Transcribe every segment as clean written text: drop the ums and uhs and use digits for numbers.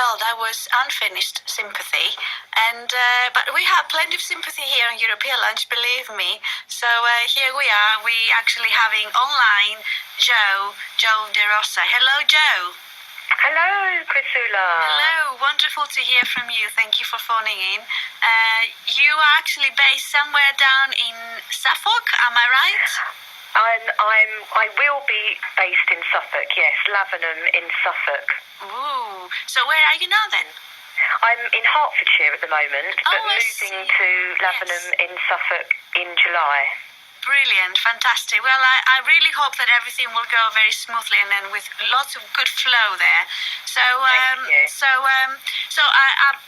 Well, that was unfinished sympathy, and but we have plenty of sympathy here on European Lunch, believe me. So here we are. We actually having online Jo De Rosa. Hello, Jo. Hello, Chrisoula. Hello, wonderful to hear from you. Thank you for phoning in. You are actually based somewhere down in Suffolk, am I right? I will be based in Suffolk, yes, Lavenham in Suffolk. Ooh, so where are you now then? I'm in Hertfordshire at the moment, but moving to Lavenham in Suffolk in July. Brilliant, fantastic. Well, I really hope that everything will go very smoothly and then with lots of good flow there. So, I've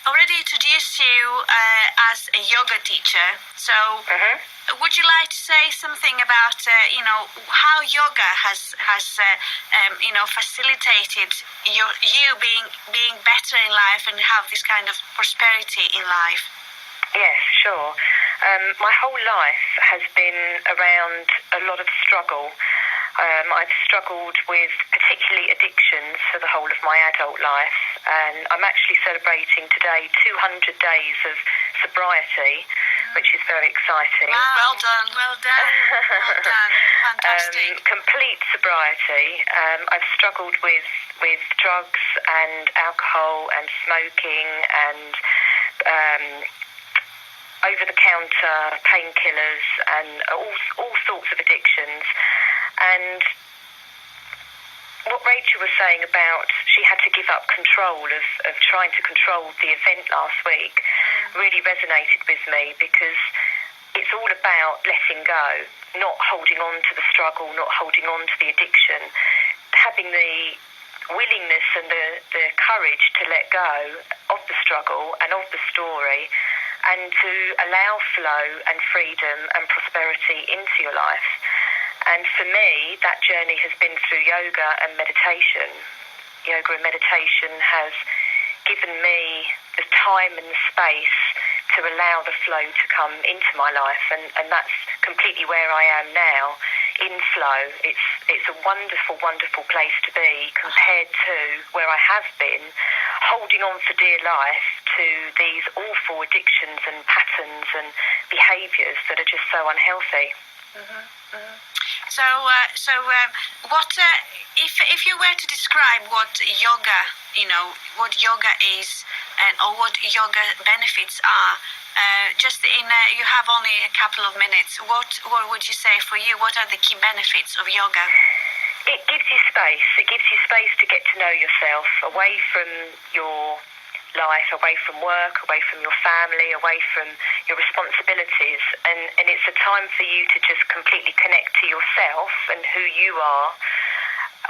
already introduced you as a yoga teacher. So, would you like to say something about how yoga has facilitated you being better in life and have this kind of prosperity in life? Yes, sure. My whole life has been around a lot of struggle. I've struggled with particularly addictions for the whole of my adult life, and I'm actually celebrating today 200 days of sobriety, which is very exciting. Wow. Well done. Well done. Fantastic. Complete sobriety. I've struggled with drugs and alcohol and smoking and over-the-counter painkillers and all sorts of addictions. And what Rachel was saying about she had to give up control of trying to control the event last week really resonated with me, because it's all about letting go, not holding on to the struggle, not holding on to the addiction, having the willingness and the courage to let go of the struggle and of the story, and to allow flow and freedom and prosperity into your life. And for me, that journey has been through yoga and meditation. Yoga and meditation has given me the time and the space to allow the flow to come into my life, and that's completely where I am now, in flow. It's a wonderful, wonderful place to be compared to where I have been, holding on for dear life to these awful addictions and patterns and behaviours that are just so unhealthy. So, what if you were to describe what yoga, what yoga is, or what yoga benefits are? You have only a couple of minutes. What would you say for you? What are the key benefits of yoga? It gives you space. It gives you space to get to know yourself, away from your life, away from work, away from your family, away from your responsibilities, and it's a time for you to just completely connect to yourself and who you are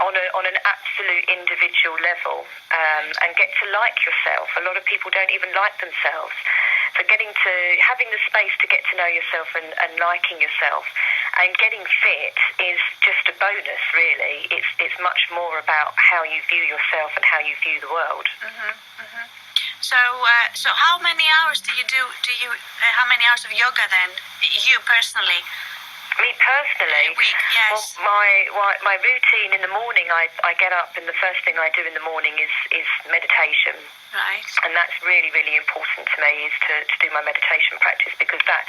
on an absolute individual level, and get to like yourself. A lot of people don't even like themselves. So having the space to get to know yourself and liking yourself and getting fit is just a bonus, really. It's much more about how you view yourself and how you view the world. So how many hours do you do? How many hours of yoga then? You personally? Me personally? A week, yes. Well, my routine in the morning, I get up and the first thing I do in the morning is meditation. Right. And that's really, really important to me, is to do my meditation practice, because that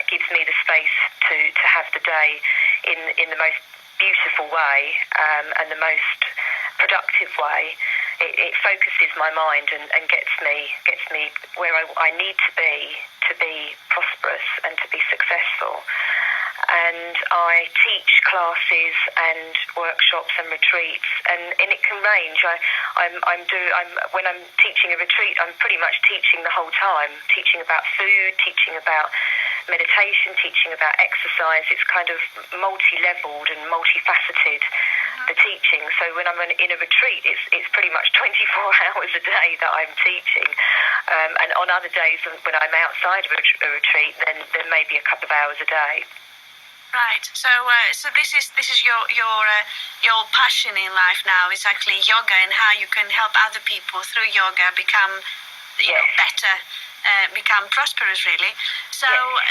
gives me the space to have the day in the most beautiful way, and the most productive way. It focuses my mind and gets me where I need to be prosperous and to be successful. And I teach classes and workshops and retreats, and it can range. When I'm teaching a retreat, I'm pretty much teaching the whole time, teaching about food, teaching about meditation, teaching about exercise. It's kind of multi-leveled and multifaceted, the teaching. So when I'm in a retreat, it's pretty much 24 hours a day that I'm teaching. And on other days when I'm outside of a retreat, then there may be a couple of hours a day. Right. So this is your passion in life now. Is actually yoga, and how you can help other people through yoga become better, become prosperous, really. So how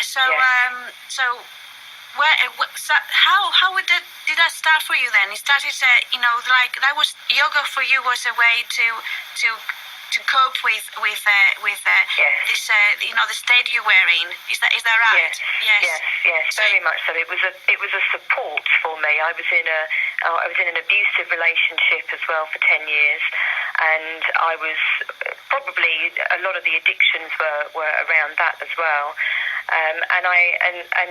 did that start for you then? It started, like that was yoga for you was a way to to cope with this the state you were in. Is that right? Yes, very much so. It was a support for me. I was in an abusive relationship as well for 10 years, and I was probably a lot of the addictions were around that as well. And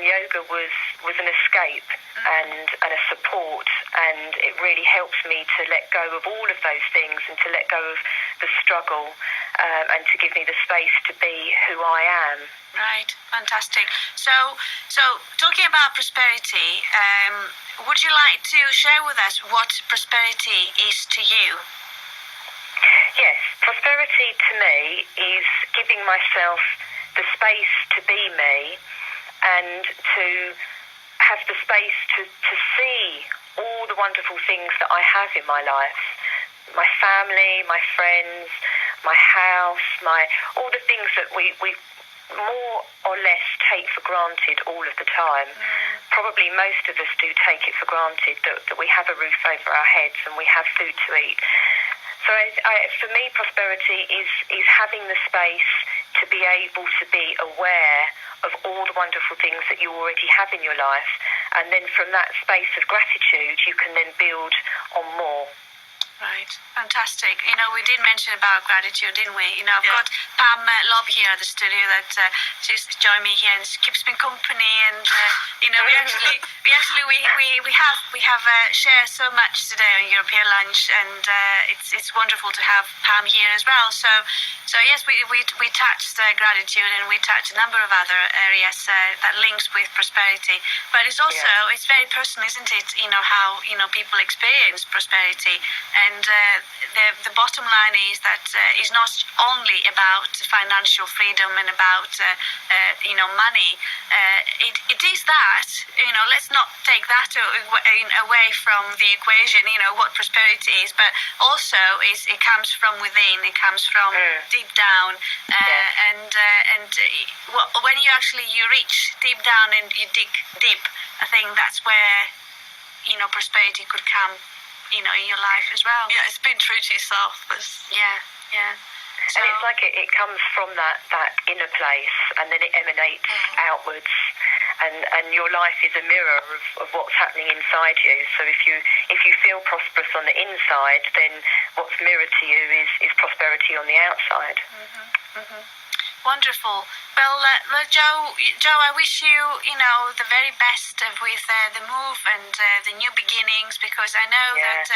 yoga was an escape and a support, and it really helps me to let go of all of those things and to let go of the struggle, and to give me the space to be who I am. Right, fantastic. So talking about prosperity, would you like to share with us what prosperity is to you? Yes, prosperity to me is giving myself the space to be me and to have the space to see all the wonderful things that I have in my life. My family, my friends, my house, all the things that we more or less take for granted all of the time. Probably most of us do take it for granted that we have a roof over our heads and we have food to eat. So for me, prosperity is having the space to be able to be aware of all the wonderful things that you already have in your life. And then from that space of gratitude, you can then build on more. Right, fantastic. We did mention about gratitude, didn't we? I've got Pam Lobb here at the studio that she's joined me here and she keeps me company. And we have shared so much today on European Lunch, and it's wonderful to have Pam here as well. So yes, we touched gratitude, and we touched a number of other areas that links with prosperity. But it's also it's very personal, isn't it? How people experience prosperity. And the bottom line is that it's not only about financial freedom and about money. It is that. Let's not take that away from the equation. What prosperity is, but also it comes from within. It comes from deep down. And when you reach deep down and you dig deep, I think that's where prosperity could come. In your life as well. Yeah, it's being true to yourself. Yeah. So, and it's like it comes from that inner place, and then it emanates outwards, and your life is a mirror of what's happening inside you. So if you feel prosperous on the inside, then what's mirrored to you is prosperity on the outside. Wonderful. Well, Jo, I wish you, the very best with the move and the new beginnings, because I know that,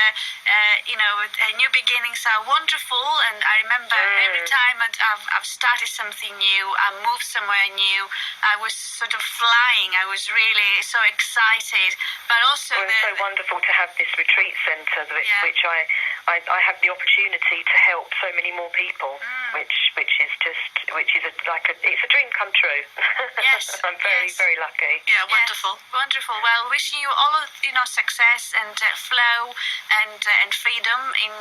new beginnings are wonderful. And I remember every time I've started something new, I moved somewhere new, I was sort of flying. I was really so excited. But also, it's so wonderful to have this retreat centre, which I have the opportunity to help so many more people, which is it's a dream come true. Yes, I'm very lucky. Yeah, wonderful. Yes, wonderful. Well, wishing you all of success and flow and freedom in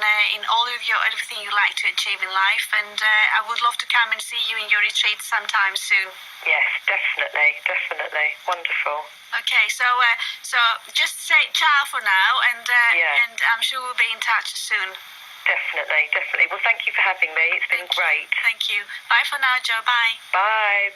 all of everything you like to achieve in life. And I would love to come and see you in your retreat sometime soon. Yes, definitely. Wonderful. Okay, so just say ciao for now, and I'm sure we'll be in touch soon. Definitely. Well, thank you for having me. It's been great. Thank you. Bye for now, Jo. Bye. Bye.